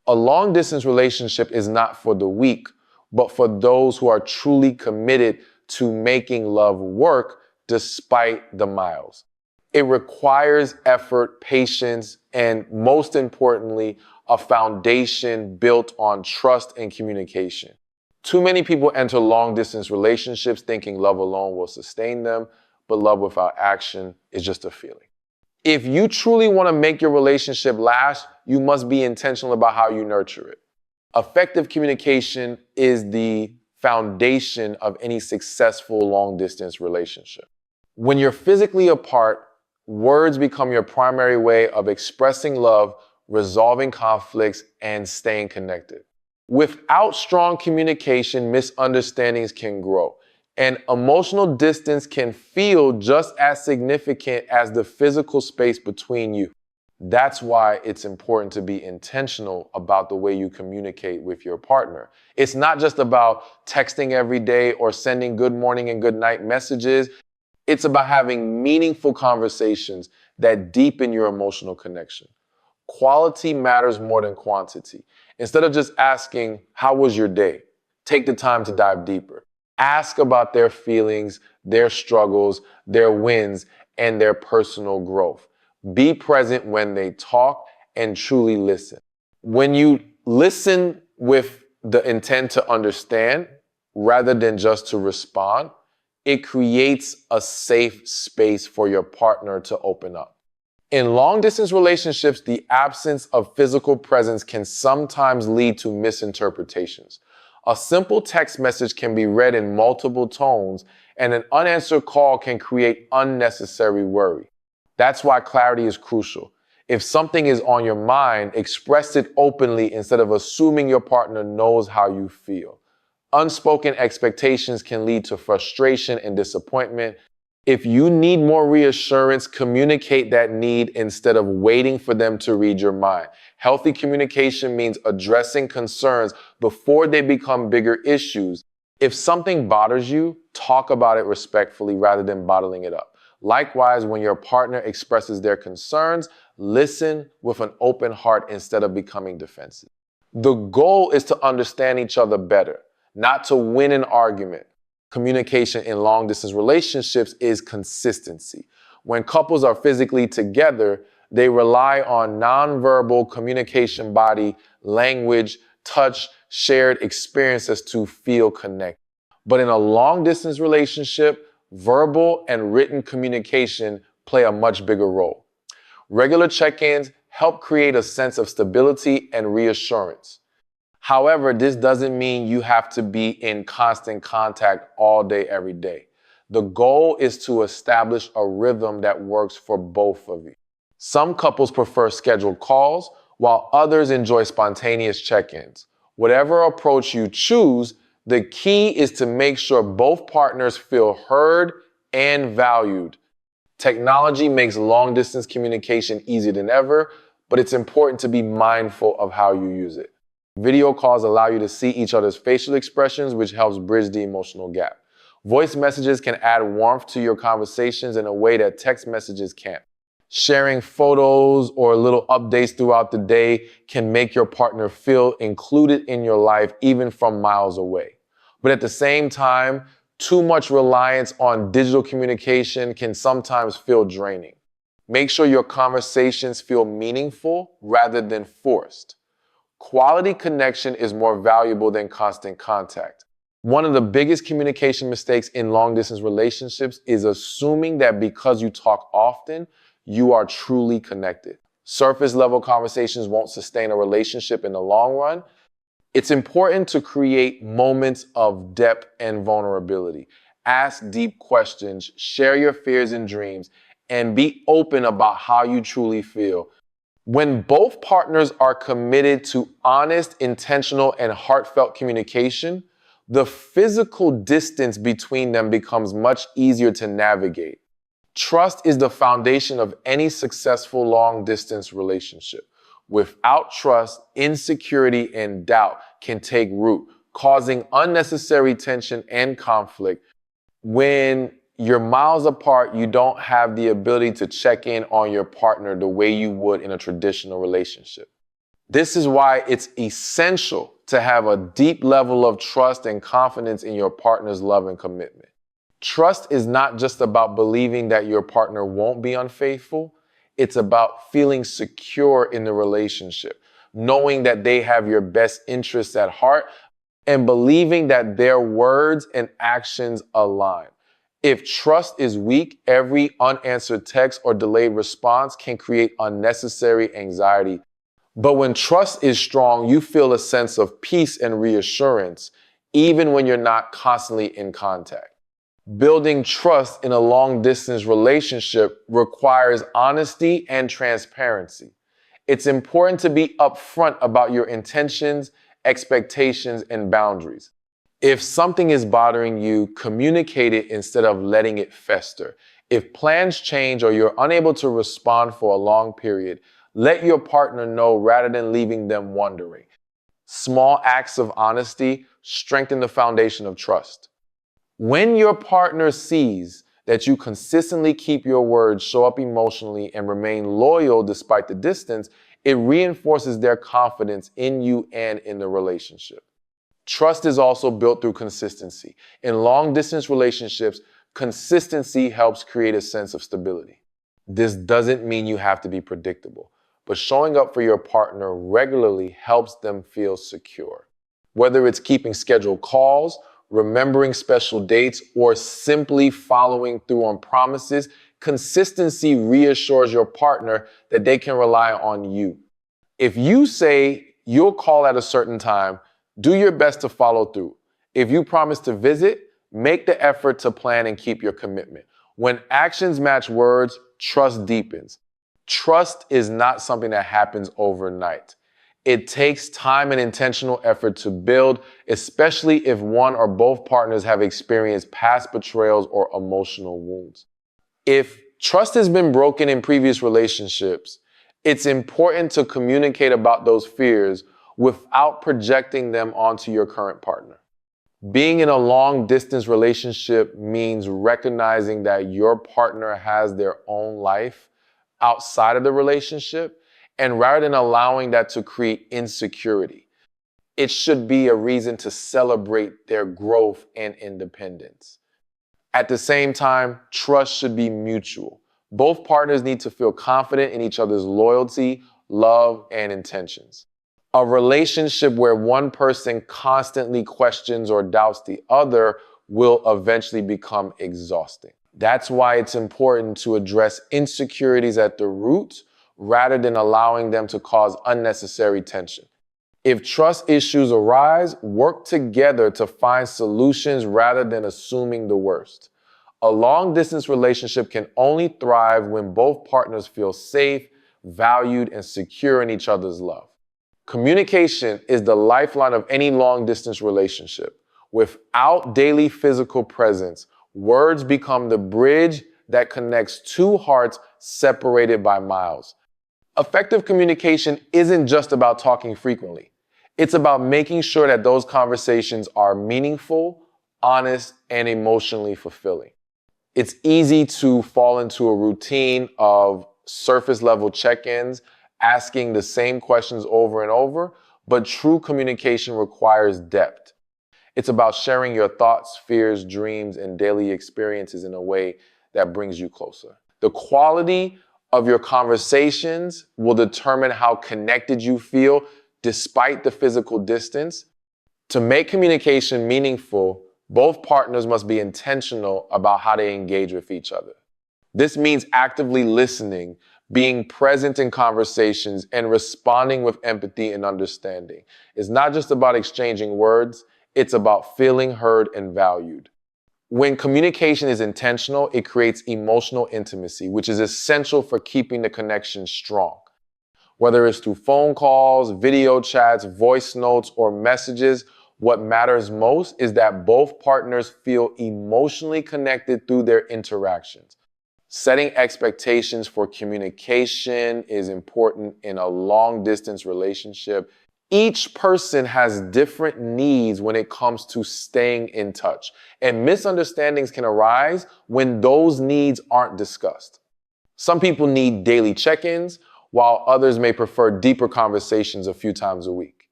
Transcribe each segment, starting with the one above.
A long-distance relationship is not for the weak, but for those who are truly committed to making love work despite the miles. It requires effort, patience, and most importantly, a foundation built on trust and communication. Too many people enter long-distance relationships thinking love alone will sustain them, but love without action is just a feeling. If you truly want to make your relationship last, you must be intentional about how you nurture it. Effective communication is the foundation of any successful long-distance relationship. When you're physically apart, words become your primary way of expressing love, resolving conflicts, and staying connected. Without strong communication, misunderstandings can grow, and emotional distance can feel just as significant as the physical space between you. That's why it's important to be intentional about the way you communicate with your partner. It's not just about texting every day or sending good morning and good night messages. It's about having meaningful conversations that deepen your emotional connection. Quality matters more than quantity. Instead of just asking, "How was your day?" take the time to dive deeper. Ask about their feelings, their struggles, their wins, and their personal growth. Be present when they talk and truly listen. When you listen with the intent to understand rather than just to respond, it creates a safe space for your partner to open up. In long-distance relationships, the absence of physical presence can sometimes lead to misinterpretations. A simple text message can be read in multiple tones, and an unanswered call can create unnecessary worry. That's why clarity is crucial. If something is on your mind, express it openly instead of assuming your partner knows how you feel. Unspoken expectations can lead to frustration and disappointment. If you need more reassurance, communicate that need instead of waiting for them to read your mind. Healthy communication means addressing concerns before they become bigger issues. If something bothers you, talk about it respectfully rather than bottling it up. Likewise, when your partner expresses their concerns, listen with an open heart instead of becoming defensive. The goal is to understand each other better, not to win an argument. Communication in long-distance relationships is consistency. When couples are physically together, they rely on nonverbal communication, body, language, touch, shared experiences to feel connected. But in a long-distance relationship, verbal and written communication play a much bigger role. Regular check-ins help create a sense of stability and reassurance. However, this doesn't mean you have to be in constant contact all day, every day. The goal is to establish a rhythm that works for both of you. Some couples prefer scheduled calls, while others enjoy spontaneous check-ins. Whatever approach you choose, the key is to make sure both partners feel heard and valued. Technology makes long-distance communication easier than ever, but it's important to be mindful of how you use it. Video calls allow you to see each other's facial expressions, which helps bridge the emotional gap. Voice messages can add warmth to your conversations in a way that text messages can't. Sharing photos or little updates throughout the day can make your partner feel included in your life, even from miles away. But at the same time, too much reliance on digital communication can sometimes feel draining. Make sure your conversations feel meaningful rather than forced. Quality connection is more valuable than constant contact. One of the biggest communication mistakes in long-distance relationships is assuming that because you talk often, you are truly connected. Surface-level conversations won't sustain a relationship in the long run. It's important to create moments of depth and vulnerability. Ask deep questions, share your fears and dreams, and be open about how you truly feel. When both partners are committed to honest, intentional, and heartfelt communication, the physical distance between them becomes much easier to navigate. Trust is the foundation of any successful long-distance relationship. Without trust, insecurity and doubt can take root, causing unnecessary tension and conflict. When you're miles apart, you don't have the ability to check in on your partner the way you would in a traditional relationship. This is why it's essential to have a deep level of trust and confidence in your partner's love and commitment. Trust is not just about believing that your partner won't be unfaithful. It's about feeling secure in the relationship, knowing that they have your best interests at heart, and believing that their words and actions align. If trust is weak, every unanswered text or delayed response can create unnecessary anxiety. But when trust is strong, you feel a sense of peace and reassurance, even when you're not constantly in contact. Building trust in a long-distance relationship requires honesty and transparency. It's important to be upfront about your intentions, expectations, and boundaries. If something is bothering you, communicate it instead of letting it fester. If plans change or you're unable to respond for a long period, let your partner know rather than leaving them wondering. Small acts of honesty strengthen the foundation of trust. When your partner sees that you consistently keep your word, show up emotionally, and remain loyal despite the distance, it reinforces their confidence in you and in the relationship. Trust is also built through consistency. In long-distance relationships, consistency helps create a sense of stability. This doesn't mean you have to be predictable, but showing up for your partner regularly helps them feel secure. Whether it's keeping scheduled calls, remembering special dates, or simply following through on promises, consistency reassures your partner that they can rely on you. If you say you'll call at a certain time, do your best to follow through. If you promise to visit, make the effort to plan and keep your commitment. When actions match words, trust deepens. Trust is not something that happens overnight. It takes time and intentional effort to build, especially if one or both partners have experienced past betrayals or emotional wounds. If trust has been broken in previous relationships, it's important to communicate about those fears without projecting them onto your current partner. Being in a long-distance relationship means recognizing that your partner has their own life outside of the relationship, and rather than allowing that to create insecurity, it should be a reason to celebrate their growth and independence. At the same time, trust should be mutual. Both partners need to feel confident in each other's loyalty, love, and intentions. A relationship where one person constantly questions or doubts the other will eventually become exhausting. That's why it's important to address insecurities at the root rather than allowing them to cause unnecessary tension. If trust issues arise, work together to find solutions rather than assuming the worst. A long-distance relationship can only thrive when both partners feel safe, valued, and secure in each other's love. Communication is the lifeline of any long-distance relationship. Without daily physical presence, words become the bridge that connects two hearts separated by miles. Effective communication isn't just about talking frequently. It's about making sure that those conversations are meaningful, honest, and emotionally fulfilling. It's easy to fall into a routine of surface level check-ins, asking the same questions over and over, but true communication requires depth. It's about sharing your thoughts, fears, dreams, and daily experiences in a way that brings you closer. The quality of your conversations will determine how connected you feel despite the physical distance. To make communication meaningful, both partners must be intentional about how they engage with each other. This means actively listening, being present in conversations, and responding with empathy and understanding. It's not just about exchanging words, it's about feeling heard and valued. When communication is intentional, it creates emotional intimacy, which is essential for keeping the connection strong. Whether it's through phone calls, video chats, voice notes, or messages, what matters most is that both partners feel emotionally connected through their interactions. Setting expectations for communication is important in a long-distance relationship. Each person has different needs when it comes to staying in touch, and misunderstandings can arise when those needs aren't discussed. Some people need daily check-ins, while others may prefer deeper conversations a few times a week.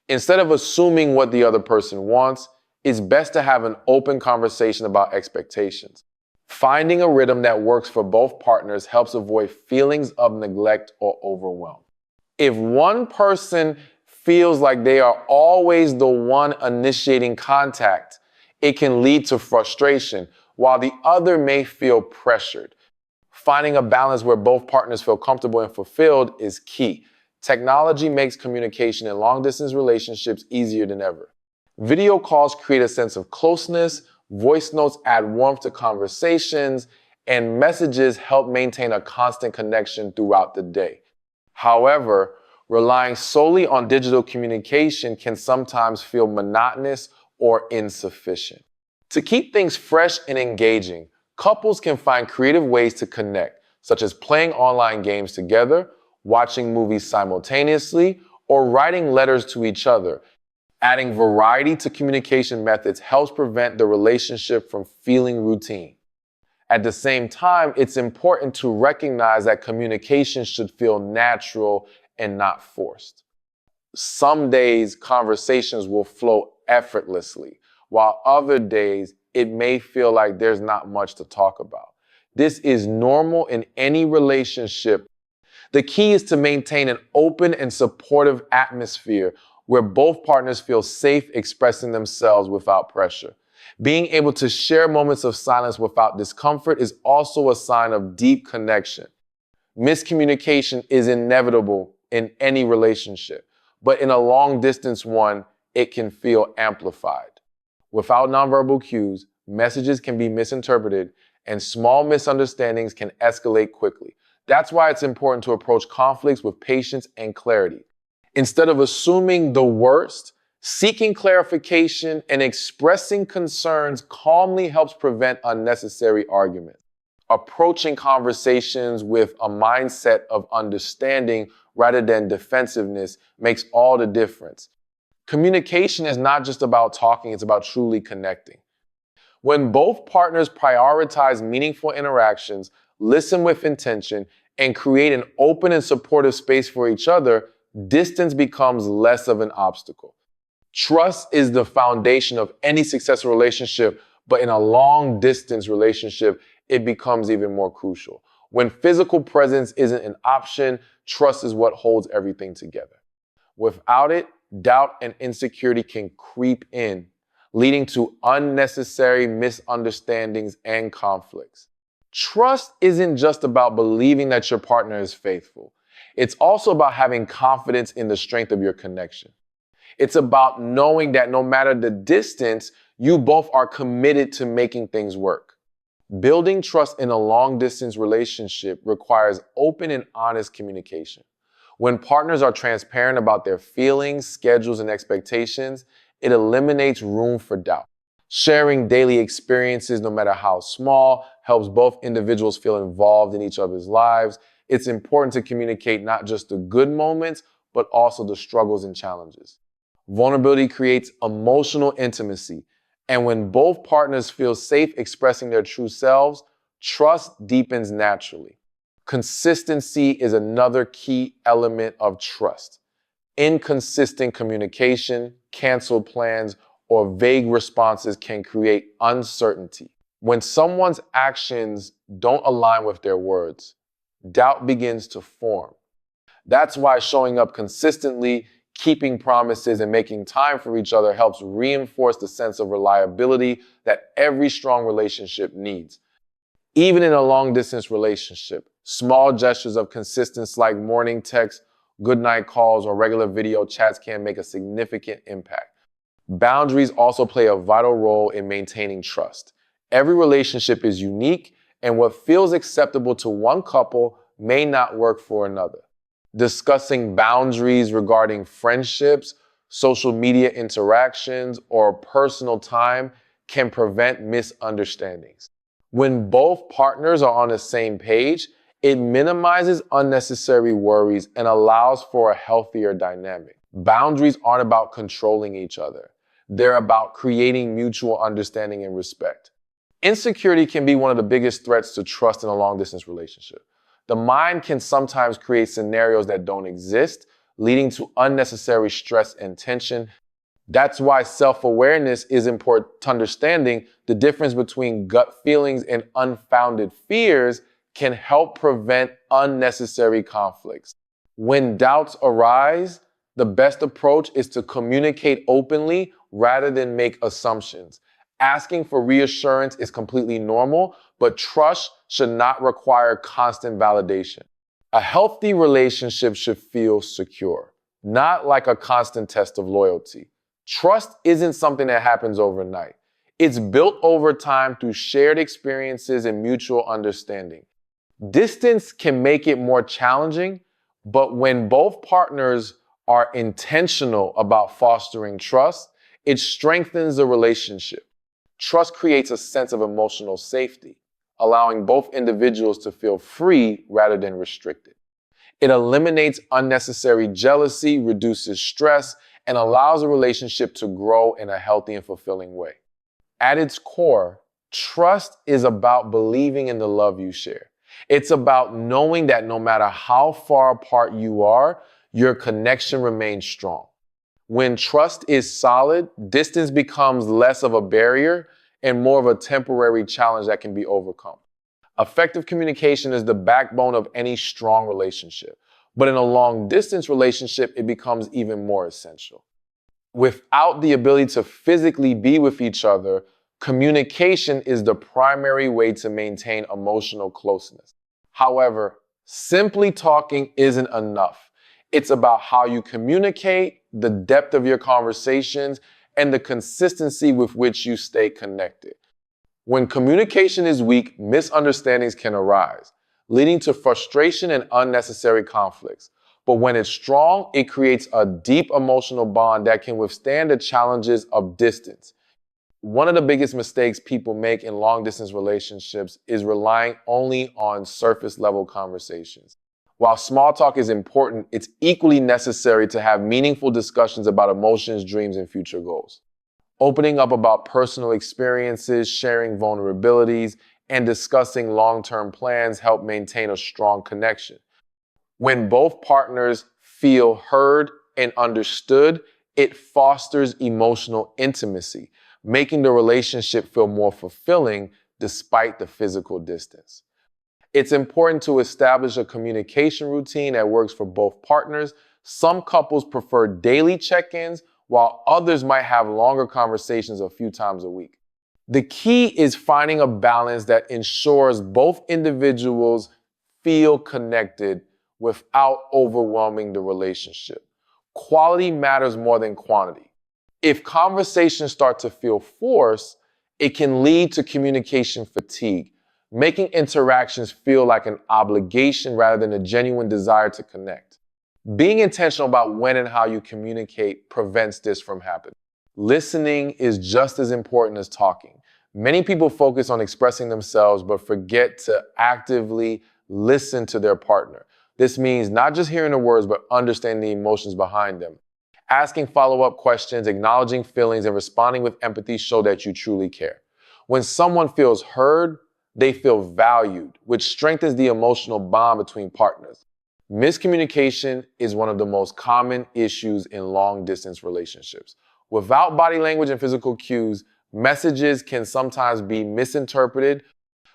Instead of assuming what the other person wants, it's best to have an open conversation about expectations. Finding a rhythm that works for both partners helps avoid feelings of neglect or overwhelm. If one person feels like they are always the one initiating contact, it can lead to frustration, while the other may feel pressured. Finding a balance where both partners feel comfortable and fulfilled is key. Technology makes communication in long-distance relationships easier than ever. Video calls create a sense of closeness, voice notes add warmth to conversations, and messages help maintain a constant connection throughout the day. However, relying solely on digital communication can sometimes feel monotonous or insufficient. To keep things fresh and engaging, couples can find creative ways to connect, such as playing online games together, watching movies simultaneously, or writing letters to each other. Adding variety to communication methods helps prevent the relationship from feeling routine. At the same time, it's important to recognize that communication should feel natural and not forced. Some days, conversations will flow effortlessly, while other days, it may feel like there's not much to talk about. This is normal in any relationship. The key is to maintain an open and supportive atmosphere where both partners feel safe expressing themselves without pressure. Being able to share moments of silence without discomfort is also a sign of deep connection. Miscommunication is inevitable in any relationship, but in a long-distance one, it can feel amplified. Without nonverbal cues, messages can be misinterpreted, and small misunderstandings can escalate quickly. That's why it's important to approach conflicts with patience and clarity. Instead of assuming the worst, seeking clarification and expressing concerns calmly helps prevent unnecessary arguments. Approaching conversations with a mindset of understanding rather than defensiveness makes all the difference. Communication is not just about talking, it's about truly connecting. When both partners prioritize meaningful interactions, listen with intention, and create an open and supportive space for each other, distance becomes less of an obstacle. Trust is the foundation of any successful relationship, but in a long-distance relationship, it becomes even more crucial. When physical presence isn't an option, trust is what holds everything together. Without it, doubt and insecurity can creep in, leading to unnecessary misunderstandings and conflicts. Trust isn't just about believing that your partner is faithful. It's also about having confidence in the strength of your connection. It's about knowing that no matter the distance, you both are committed to making things work. Building trust in a long-distance relationship requires open and honest communication. When partners are transparent about their feelings, schedules, and expectations, it eliminates room for doubt. Sharing daily experiences, no matter how small, helps both individuals feel involved in each other's lives. It's important to communicate not just the good moments, but also the struggles and challenges. Vulnerability creates emotional intimacy, and when both partners feel safe expressing their true selves, trust deepens naturally. Consistency is another key element of trust. Inconsistent communication, canceled plans, or vague responses can create uncertainty. When someone's actions don't align with their words, doubt begins to form. That's why showing up consistently, keeping promises, and making time for each other helps reinforce the sense of reliability that every strong relationship needs. Even in a long-distance relationship, small gestures of consistency like morning texts, goodnight calls, or regular video chats can make a significant impact. Boundaries also play a vital role in maintaining trust. Every relationship is unique, and what feels acceptable to one couple may not work for another. Discussing boundaries regarding friendships, social media interactions, or personal time can prevent misunderstandings. When both partners are on the same page, it minimizes unnecessary worries and allows for a healthier dynamic. Boundaries aren't about controlling each other. They're about creating mutual understanding and respect. Insecurity can be one of the biggest threats to trust in a long-distance relationship. The mind can sometimes create scenarios that don't exist, leading to unnecessary stress and tension. That's why self-awareness is important to understanding the difference between gut feelings and unfounded fears can help prevent unnecessary conflicts. When doubts arise, the best approach is to communicate openly rather than make assumptions. Asking for reassurance is completely normal, but trust should not require constant validation. A healthy relationship should feel secure, not like a constant test of loyalty. Trust isn't something that happens overnight. It's built over time through shared experiences and mutual understanding. Distance can make it more challenging, but when both partners are intentional about fostering trust, it strengthens the relationship. Trust creates a sense of emotional safety, allowing both individuals to feel free rather than restricted. It eliminates unnecessary jealousy, reduces stress, and allows a relationship to grow in a healthy and fulfilling way. At its core, trust is about believing in the love you share. It's about knowing that no matter how far apart you are, your connection remains strong. When trust is solid, distance becomes less of a barrier and more of a temporary challenge that can be overcome. Effective communication is the backbone of any strong relationship, but in a long-distance relationship, it becomes even more essential. Without the ability to physically be with each other, communication is the primary way to maintain emotional closeness. However, simply talking isn't enough. It's about how you communicate, the depth of your conversations, and the consistency with which you stay connected. When communication is weak, misunderstandings can arise, leading to frustration and unnecessary conflicts. But when it's strong, it creates a deep emotional bond that can withstand the challenges of distance. One of the biggest mistakes people make in long-distance relationships is relying only on surface-level conversations. While small talk is important, it's equally necessary to have meaningful discussions about emotions, dreams, and future goals. Opening up about personal experiences, sharing vulnerabilities, and discussing long-term plans help maintain a strong connection. When both partners feel heard and understood, it fosters emotional intimacy, making the relationship feel more fulfilling despite the physical distance. It's important to establish a communication routine that works for both partners. Some couples prefer daily check-ins, while others might have longer conversations a few times a week. The key is finding a balance that ensures both individuals feel connected without overwhelming the relationship. Quality matters more than quantity. If conversations start to feel forced, it can lead to communication fatigue, making interactions feel like an obligation rather than a genuine desire to connect. Being intentional about when and how you communicate prevents this from happening. Listening is just as important as talking. Many people focus on expressing themselves but forget to actively listen to their partner. This means not just hearing the words but understanding the emotions behind them. Asking follow-up questions, acknowledging feelings, and responding with empathy show that you truly care. When someone feels heard, they feel valued, which strengthens the emotional bond between partners. Miscommunication is one of the most common issues in long-distance relationships. Without body language and physical cues, messages can sometimes be misinterpreted.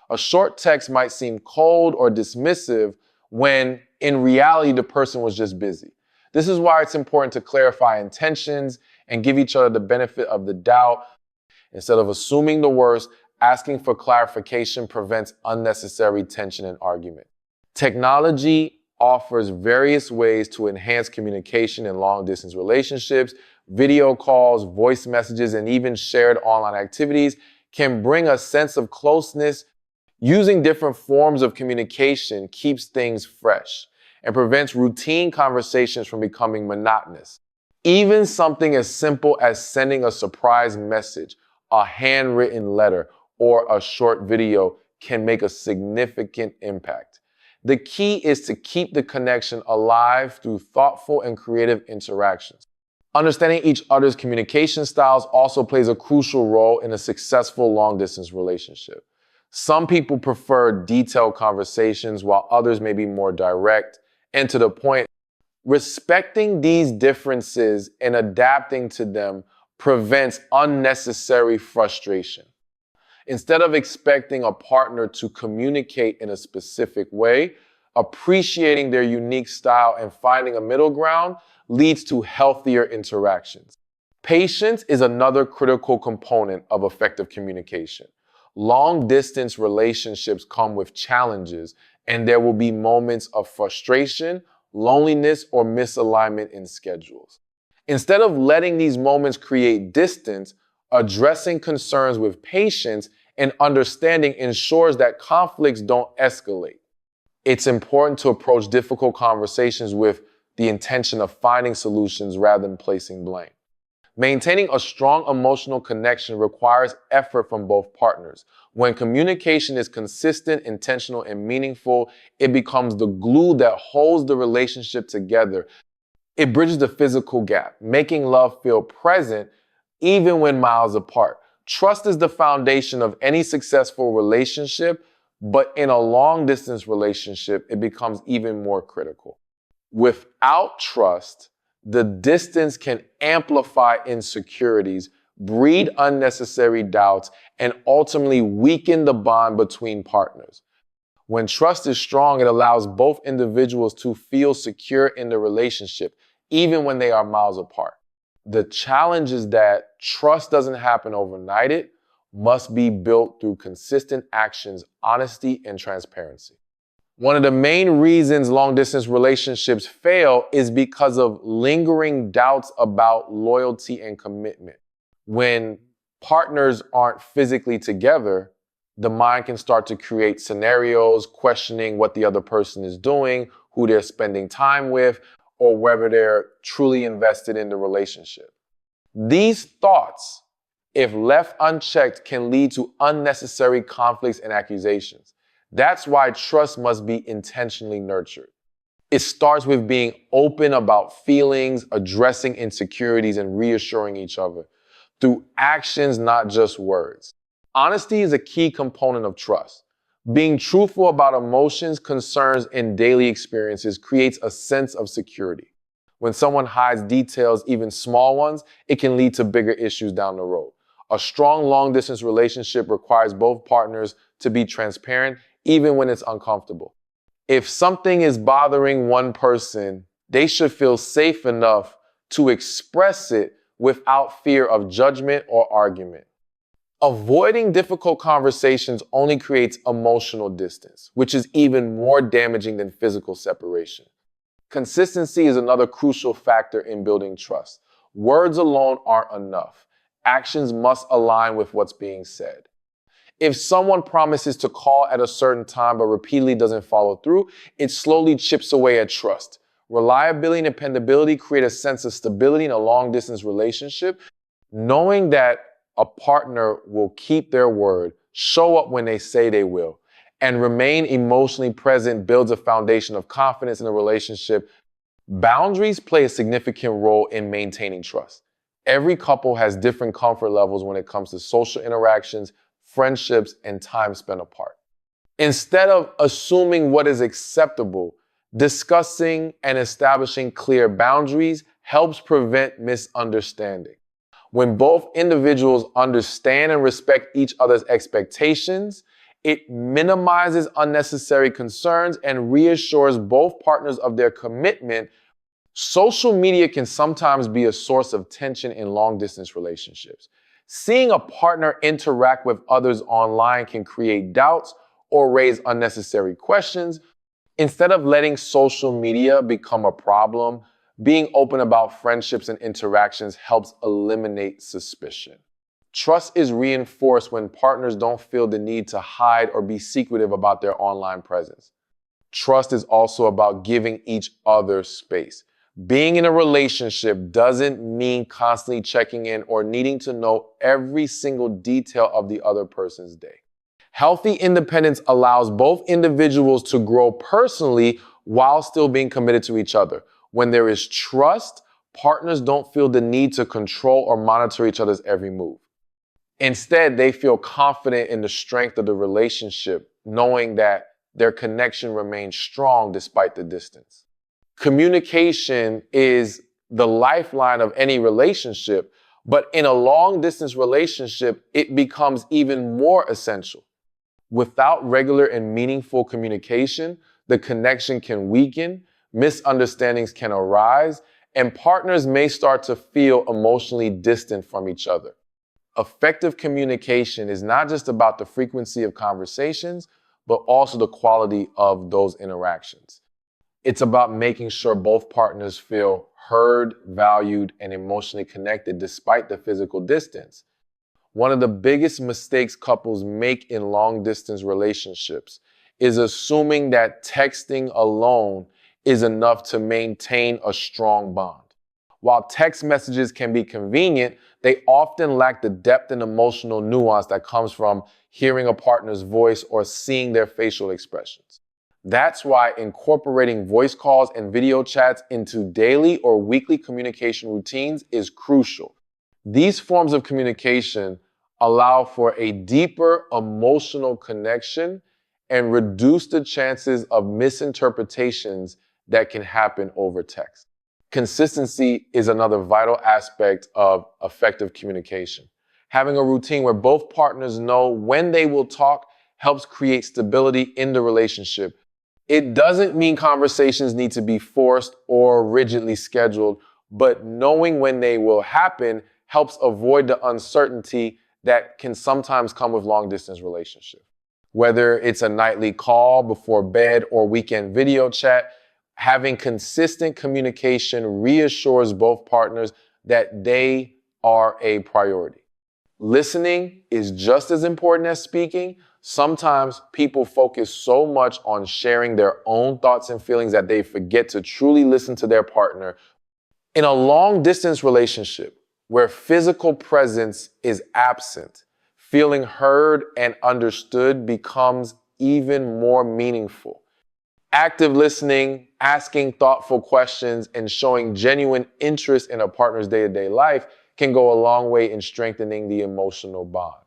A short text might seem cold or dismissive when, in reality, the person was just busy. This is why it's important to clarify intentions and give each other the benefit of the doubt. Instead of assuming the worst, asking for clarification prevents unnecessary tension and argument. Technology offers various ways to enhance communication in long-distance relationships. Video calls, voice messages, and even shared online activities can bring a sense of closeness. Using different forms of communication keeps things fresh and prevents routine conversations from becoming monotonous. Even something as simple as sending a surprise message, a handwritten letter, or a short video can make a significant impact. The key is to keep the connection alive through thoughtful and creative interactions. Understanding each other's communication styles also plays a crucial role in a successful long-distance relationship. Some people prefer detailed conversations while others may be more direct and to the point. Respecting these differences and adapting to them prevents unnecessary frustration. Instead of expecting a partner to communicate in a specific way, appreciating their unique style and finding a middle ground leads to healthier interactions. Patience is another critical component of effective communication. Long distance relationships come with challenges, and there will be moments of frustration, loneliness, or misalignment in schedules. Instead of letting these moments create distance, addressing concerns with patience and understanding ensures that conflicts don't escalate. It's important to approach difficult conversations with the intention of finding solutions rather than placing blame. Maintaining a strong emotional connection requires effort from both partners. When communication is consistent, intentional, and meaningful, it becomes the glue that holds the relationship together. It bridges the physical gap, making love feel present even when miles apart. Trust is the foundation of any successful relationship, but in a long-distance relationship, it becomes even more critical. Without trust, the distance can amplify insecurities, breed unnecessary doubts, and ultimately weaken the bond between partners. When trust is strong, it allows both individuals to feel secure in the relationship, even when they are miles apart. The challenge is that trust doesn't happen overnight. It must be built through consistent actions, honesty, and transparency. One of the main reasons long-distance relationships fail is because of lingering doubts about loyalty and commitment. When partners aren't physically together, the mind can start to create scenarios, questioning what the other person is doing, who they're spending time with, or whether they're truly invested in the relationship. These thoughts, if left unchecked, can lead to unnecessary conflicts and accusations. That's why trust must be intentionally nurtured. It starts with being open about feelings, addressing insecurities, and reassuring each other through actions, not just words. Honesty is a key component of trust. Being truthful about emotions, concerns, and daily experiences creates a sense of security. When someone hides details, even small ones, it can lead to bigger issues down the road. A strong long-distance relationship requires both partners to be transparent, even when it's uncomfortable. If something is bothering one person, they should feel safe enough to express it without fear of judgment or argument. Avoiding difficult conversations only creates emotional distance, which is even more damaging than physical separation. Consistency is another crucial factor in building trust. Words alone aren't enough. Actions must align with what's being said. If someone promises to call at a certain time but repeatedly doesn't follow through, it slowly chips away at trust. Reliability and dependability create a sense of stability in a long-distance relationship. Knowing that a partner will keep their word, show up when they say they will, and remain emotionally present builds a foundation of confidence in a relationship. Boundaries play a significant role in maintaining trust. Every couple has different comfort levels when it comes to social interactions, friendships, and time spent apart. Instead of assuming what is acceptable, discussing and establishing clear boundaries helps prevent misunderstanding. When both individuals understand and respect each other's expectations, it minimizes unnecessary concerns and reassures both partners of their commitment. Social media can sometimes be a source of tension in long-distance relationships. Seeing a partner interact with others online can create doubts or raise unnecessary questions. Instead of letting social media become a problem, being open about friendships and interactions helps eliminate suspicion. Trust is reinforced when partners don't feel the need to hide or be secretive about their online presence. Trust is also about giving each other space. Being in a relationship doesn't mean constantly checking in or needing to know every single detail of the other person's day. Healthy independence allows both individuals to grow personally while still being committed to each other. When there is trust, partners don't feel the need to control or monitor each other's every move. Instead, they feel confident in the strength of the relationship, knowing that their connection remains strong despite the distance. Communication is the lifeline of any relationship, but in a long distance relationship, it becomes even more essential. Without regular and meaningful communication, the connection can weaken, misunderstandings can arise, and partners may start to feel emotionally distant from each other. Effective communication is not just about the frequency of conversations, but also the quality of those interactions. It's about making sure both partners feel heard, valued, and emotionally connected despite the physical distance. One of the biggest mistakes couples make in long-distance relationships is assuming that texting alone is enough to maintain a strong bond. While text messages can be convenient, they often lack the depth and emotional nuance that comes from hearing a partner's voice or seeing their facial expressions. That's why incorporating voice calls and video chats into daily or weekly communication routines is crucial. These forms of communication allow for a deeper emotional connection and reduce the chances of misinterpretations that can happen over text. Consistency is another vital aspect of effective communication. Having a routine where both partners know when they will talk helps create stability in the relationship. It doesn't mean conversations need to be forced or rigidly scheduled, but knowing when they will happen helps avoid the uncertainty that can sometimes come with long-distance relationships. Whether it's a nightly call before bed or weekend video chat, having consistent communication reassures both partners that they are a priority. Listening is just as important as speaking. Sometimes people focus so much on sharing their own thoughts and feelings that they forget to truly listen to their partner. In a long-distance relationship where physical presence is absent, feeling heard and understood becomes even more meaningful. Active listening, asking thoughtful questions, and showing genuine interest in a partner's day-to-day life can go a long way in strengthening the emotional bond.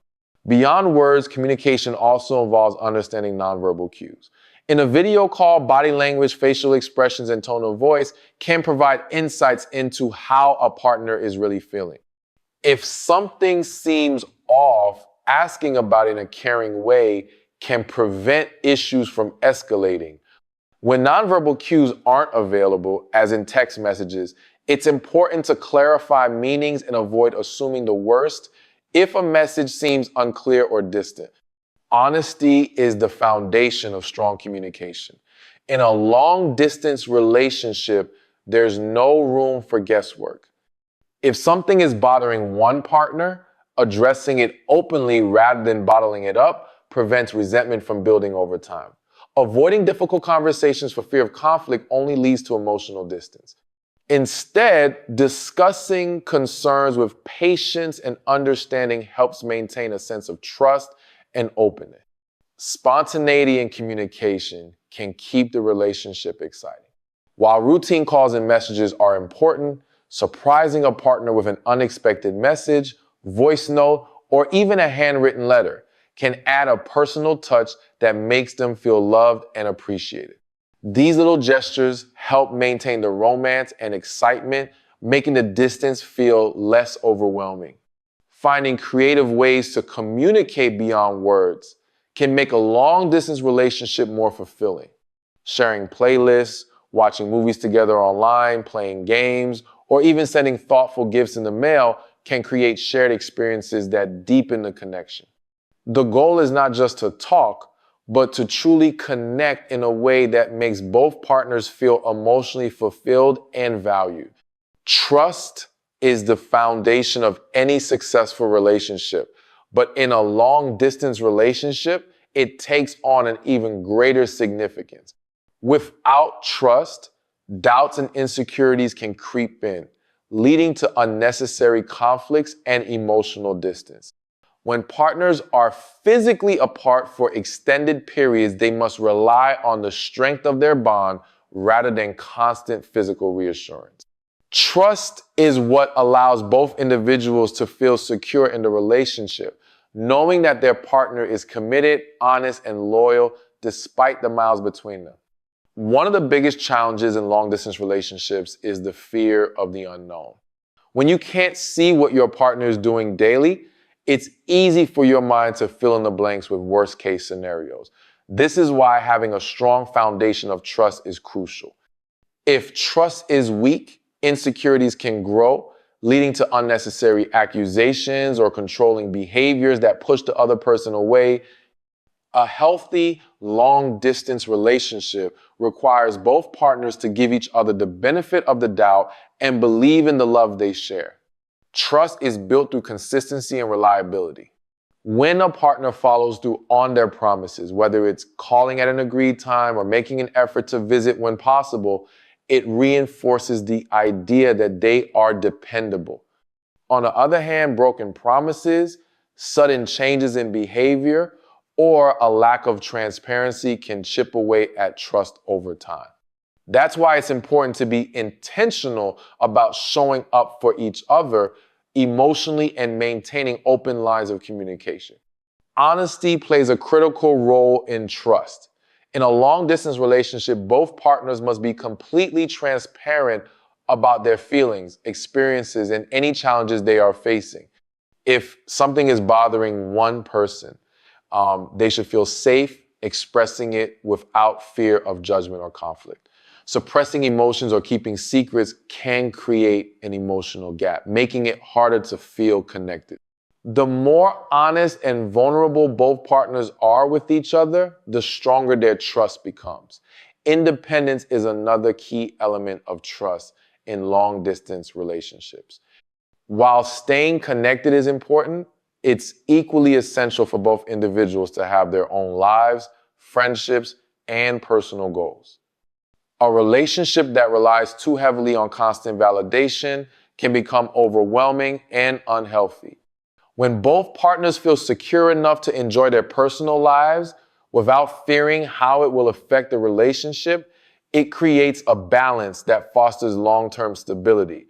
Beyond words, communication also involves understanding nonverbal cues. In a video call, body language, facial expressions, and tone of voice can provide insights into how a partner is really feeling. If something seems off, asking about it in a caring way can prevent issues from escalating. When nonverbal cues aren't available, as in text messages, it's important to clarify meanings and avoid assuming the worst if a message seems unclear or distant. Honesty is the foundation of strong communication. In a long-distance relationship, there's no room for guesswork. If something is bothering one partner, addressing it openly rather than bottling it up prevents resentment from building over time. Avoiding difficult conversations for fear of conflict only leads to emotional distance. Instead, discussing concerns with patience and understanding helps maintain a sense of trust and openness. Spontaneity in communication can keep the relationship exciting. While routine calls and messages are important, surprising a partner with an unexpected message, voice note, or even a handwritten letter can add a personal touch that makes them feel loved and appreciated. These little gestures help maintain the romance and excitement, making the distance feel less overwhelming. Finding creative ways to communicate beyond words can make a long-distance relationship more fulfilling. Sharing playlists, watching movies together online, playing games, or even sending thoughtful gifts in the mail can create shared experiences that deepen the connection. The goal is not just to talk, but to truly connect in a way that makes both partners feel emotionally fulfilled and valued. Trust is the foundation of any successful relationship, but in a long-distance relationship, it takes on an even greater significance. Without trust, doubts and insecurities can creep in, leading to unnecessary conflicts and emotional distance. When partners are physically apart for extended periods, they must rely on the strength of their bond rather than constant physical reassurance. Trust is what allows both individuals to feel secure in the relationship, knowing that their partner is committed, honest, and loyal despite the miles between them. One of the biggest challenges in long-distance relationships is the fear of the unknown. When you can't see what your partner is doing daily, it's easy for your mind to fill in the blanks with worst-case scenarios. This is why having a strong foundation of trust is crucial. If trust is weak, insecurities can grow, leading to unnecessary accusations or controlling behaviors that push the other person away. A healthy, long-distance relationship requires both partners to give each other the benefit of the doubt and believe in the love they share. Trust is built through consistency and reliability. When a partner follows through on their promises, whether it's calling at an agreed time or making an effort to visit when possible, it reinforces the idea that they are dependable. On the other hand, broken promises, sudden changes in behavior, or a lack of transparency can chip away at trust over time. That's why it's important to be intentional about showing up for each other emotionally and maintaining open lines of communication. Honesty plays a critical role in trust. In a long-distance relationship, both partners must be completely transparent about their feelings, experiences, and any challenges they are facing. If something is bothering one person, they should feel safe expressing it without fear of judgment or conflict. Suppressing emotions or keeping secrets can create an emotional gap, making it harder to feel connected. The more honest and vulnerable both partners are with each other, the stronger their trust becomes. Independence is another key element of trust in long-distance relationships. While staying connected is important, it's equally essential for both individuals to have their own lives, friendships, and personal goals. A relationship that relies too heavily on constant validation can become overwhelming and unhealthy. When both partners feel secure enough to enjoy their personal lives without fearing how it will affect the relationship, it creates a balance that fosters long-term stability.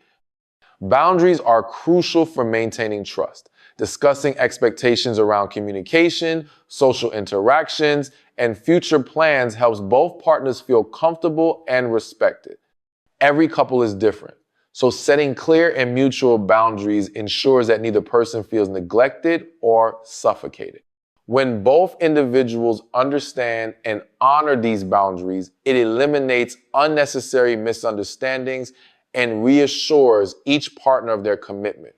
Boundaries are crucial for maintaining trust. Discussing expectations around communication, social interactions, and future plans helps both partners feel comfortable and respected. Every couple is different, so setting clear and mutual boundaries ensures that neither person feels neglected or suffocated. When both individuals understand and honor these boundaries, it eliminates unnecessary misunderstandings and reassures each partner of their commitment.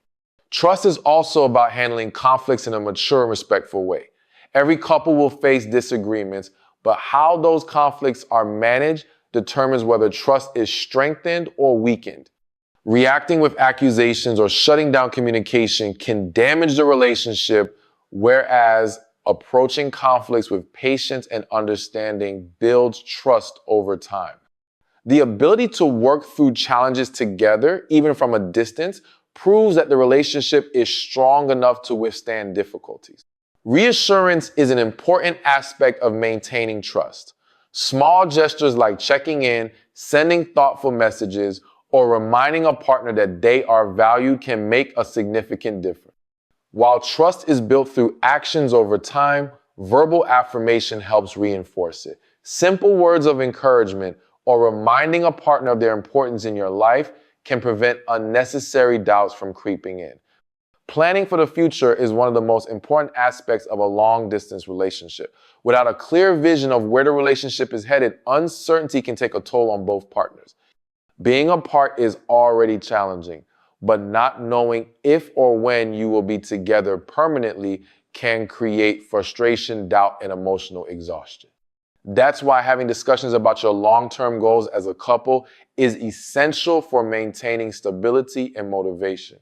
Trust is also about handling conflicts in a mature and respectful way. Every couple will face disagreements, but how those conflicts are managed determines whether trust is strengthened or weakened. Reacting with accusations or shutting down communication can damage the relationship, whereas approaching conflicts with patience and understanding builds trust over time. The ability to work through challenges together, even from a distance, proves that the relationship is strong enough to withstand difficulties. Reassurance is an important aspect of maintaining trust. Small gestures like checking in, sending thoughtful messages, or reminding a partner that they are valued can make a significant difference. While trust is built through actions over time, verbal affirmation helps reinforce it. Simple words of encouragement or reminding a partner of their importance in your life can prevent unnecessary doubts from creeping in. Planning for the future is one of the most important aspects of a long-distance relationship. Without a clear vision of where the relationship is headed, uncertainty can take a toll on both partners. Being apart is already challenging, but not knowing if or when you will be together permanently can create frustration, doubt, and emotional exhaustion. That's why having discussions about your long-term goals as a couple is essential for maintaining stability and motivation.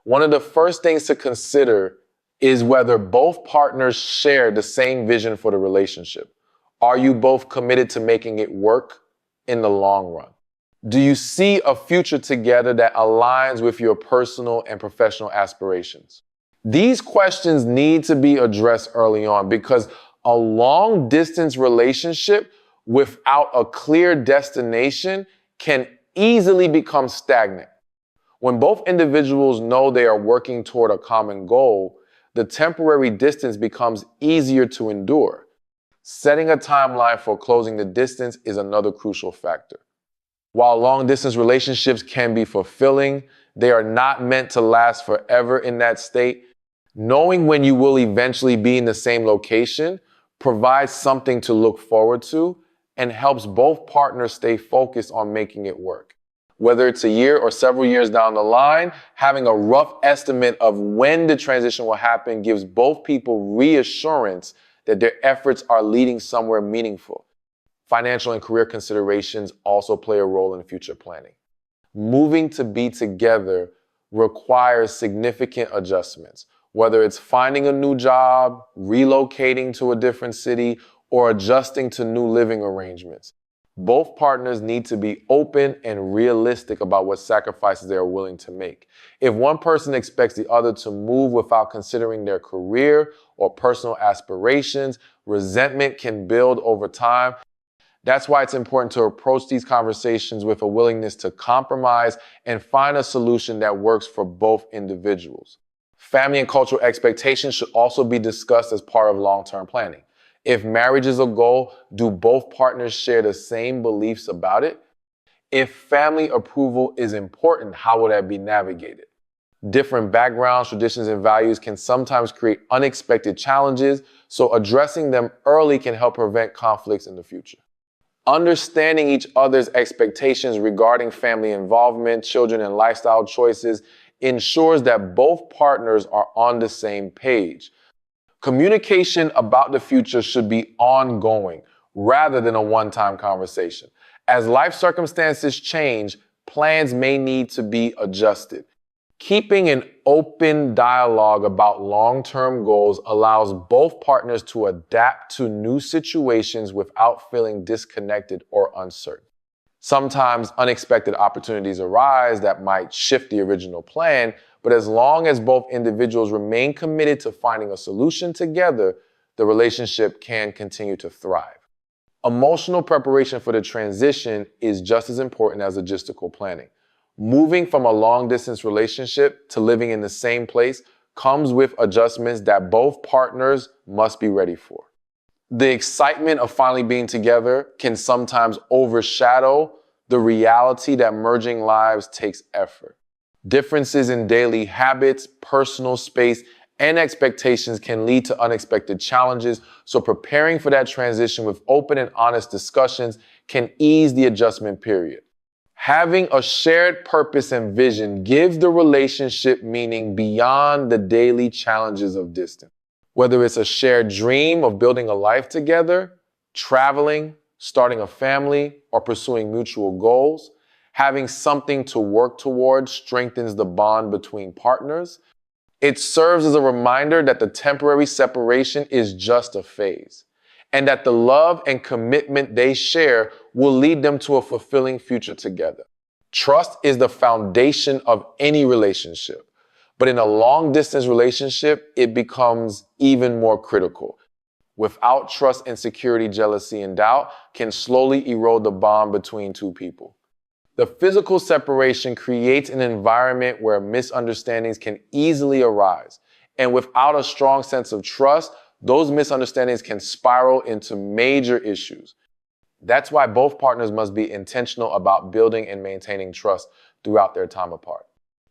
One of the first things to consider is whether both partners share the same vision for the relationship. Are you both committed to making it work in the long run? Do you see a future together that aligns with your personal and professional aspirations? These questions need to be addressed early on because a long-distance relationship without a clear destination can easily become stagnant. When both individuals know they are working toward a common goal, the temporary distance becomes easier to endure. Setting a timeline for closing the distance is another crucial factor. While long-distance relationships can be fulfilling, they are not meant to last forever in that state. Knowing when you will eventually be in the same location provides something to look forward to and helps both partners stay focused on making it work. Whether it's a year or several years down the line, having a rough estimate of when the transition will happen gives both people reassurance that their efforts are leading somewhere meaningful. Financial and career considerations also play a role in future planning. Moving to be together requires significant adjustments, whether it's finding a new job, relocating to a different city, or adjusting to new living arrangements. Both partners need to be open and realistic about what sacrifices they are willing to make. If one person expects the other to move without considering their career or personal aspirations, resentment can build over time. That's why it's important to approach these conversations with a willingness to compromise and find a solution that works for both individuals. Family and cultural expectations should also be discussed as part of long-term planning. If marriage is a goal, do both partners share the same beliefs about it? If family approval is important, how will that be navigated? Different backgrounds, traditions, and values can sometimes create unexpected challenges, so addressing them early can help prevent conflicts in the future. Understanding each other's expectations regarding family involvement, children, and lifestyle choices ensures that both partners are on the same page. Communication about the future should be ongoing rather than a one-time conversation. As life circumstances change, plans may need to be adjusted. Keeping an open dialogue about long-term goals allows both partners to adapt to new situations without feeling disconnected or uncertain. Sometimes unexpected opportunities arise that might shift the original plan, but as long as both individuals remain committed to finding a solution together, the relationship can continue to thrive. Emotional preparation for the transition is just as important as logistical planning. Moving from a long-distance relationship to living in the same place comes with adjustments that both partners must be ready for. The excitement of finally being together can sometimes overshadow the reality that merging lives takes effort. Differences in daily habits, personal space, and expectations can lead to unexpected challenges, so preparing for that transition with open and honest discussions can ease the adjustment period. Having a shared purpose and vision gives the relationship meaning beyond the daily challenges of distance. Whether it's a shared dream of building a life together, traveling, starting a family, or pursuing mutual goals, having something to work towards strengthens the bond between partners. It serves as a reminder that the temporary separation is just a phase, and that the love and commitment they share will lead them to a fulfilling future together. Trust is the foundation of any relationship, but in a long-distance relationship, it becomes even more critical. Without trust, insecurity, jealousy, and doubt can slowly erode the bond between two people. The physical separation creates an environment where misunderstandings can easily arise, and without a strong sense of trust, those misunderstandings can spiral into major issues. That's why both partners must be intentional about building and maintaining trust throughout their time apart.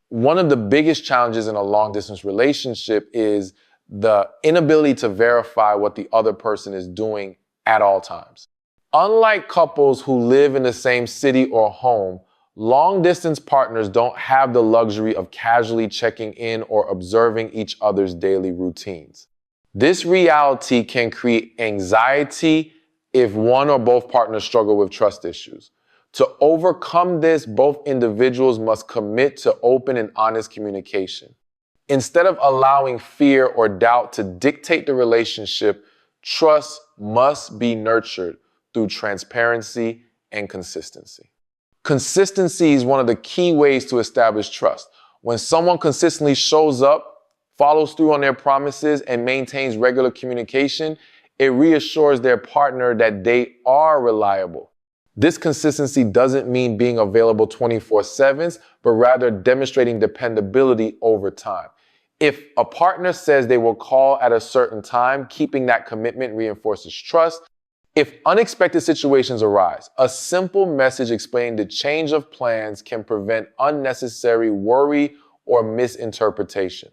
One of the biggest challenges in a long-distance relationship is the inability to verify what the other person is doing at all times. Unlike couples who live in the same city or home, long-distance partners don't have the luxury of casually checking in or observing each other's daily routines. This reality can create anxiety if one or both partners struggle with trust issues. To overcome this, both individuals must commit to open and honest communication. Instead of allowing fear or doubt to dictate the relationship, trust must be nurtured through transparency and consistency. Consistency is one of the key ways to establish trust. When someone consistently shows up, follows through on their promises, and maintains regular communication, it reassures their partner that they are reliable. This consistency doesn't mean being available 24/7, but rather demonstrating dependability over time. If a partner says they will call at a certain time, keeping that commitment reinforces trust. If unexpected situations arise, a simple message explaining the change of plans can prevent unnecessary worry or misinterpretation.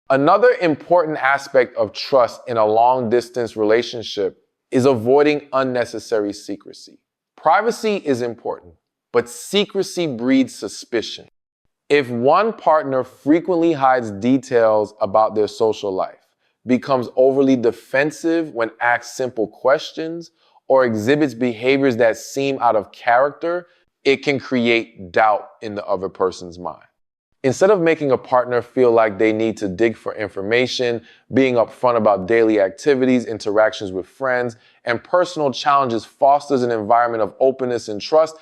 Another important aspect of trust in a long-distance relationship is avoiding unnecessary secrecy. Privacy is important, but secrecy breeds suspicion. If one partner frequently hides details about their social life, becomes overly defensive when asked simple questions, or exhibits behaviors that seem out of character, it can create doubt in the other person's mind. Instead of making a partner feel like they need to dig for information, being upfront about daily activities, interactions with friends, and personal challenges fosters an environment of openness and trust.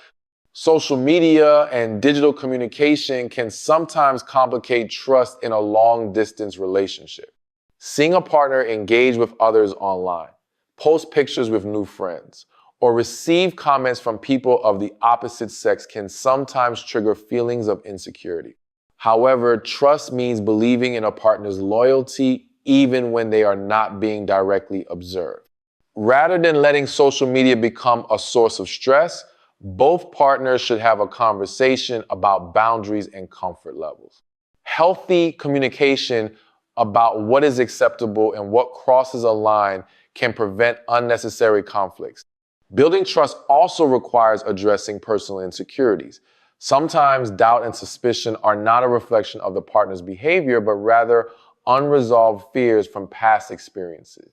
Social media and digital communication can sometimes complicate trust in a long-distance relationship. Seeing a partner engage with others online, post pictures with new friends, or receive comments from people of the opposite sex can sometimes trigger feelings of insecurity. However, trust means believing in a partner's loyalty even when they are not being directly observed. Rather than letting social media become a source of stress, both partners should have a conversation about boundaries and comfort levels. Healthy communication about what is acceptable and what crosses a line can prevent unnecessary conflicts. Building trust also requires addressing personal insecurities. Sometimes doubt and suspicion are not a reflection of the partner's behavior, but rather unresolved fears from past experiences.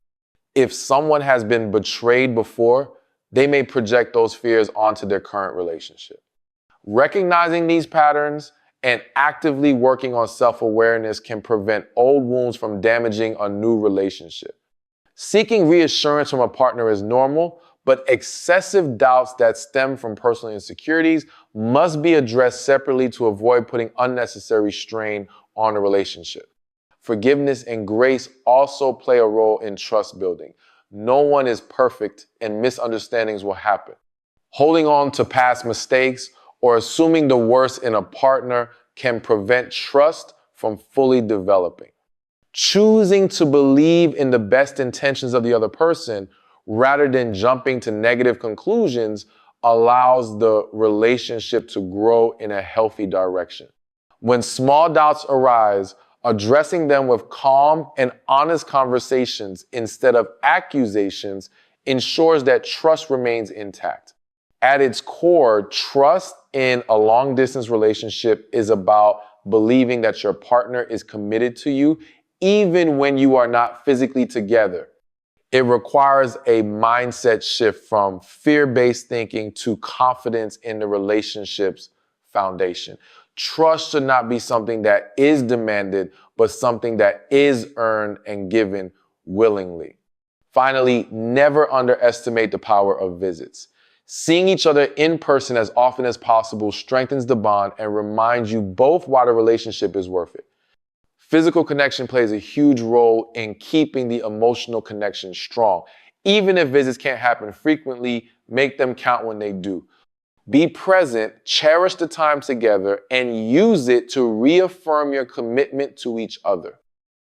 If someone has been betrayed before, they may project those fears onto their current relationship. Recognizing these patterns and actively working on self-awareness can prevent old wounds from damaging a new relationship. Seeking reassurance from a partner is normal, but excessive doubts that stem from personal insecurities must be addressed separately to avoid putting unnecessary strain on a relationship. Forgiveness and grace also play a role in trust building. No one is perfect and misunderstandings will happen. Holding on to past mistakes or assuming the worst in a partner can prevent trust from fully developing. Choosing to believe in the best intentions of the other person rather than jumping to negative conclusions allows the relationship to grow in a healthy direction. When small doubts arise, addressing them with calm and honest conversations instead of accusations ensures that trust remains intact. At its core, trust in a long-distance relationship is about believing that your partner is committed to you even when you are not physically together. It requires a mindset shift from fear-based thinking to confidence in the relationship's foundation. Trust should not be something that is demanded, but something that is earned and given willingly. Finally, never underestimate the power of visits. Seeing each other in person as often as possible strengthens the bond and reminds you both why the relationship is worth it. Physical connection plays a huge role in keeping the emotional connection strong. Even if visits can't happen frequently, make them count when they do. Be present, cherish the time together, and use it to reaffirm your commitment to each other.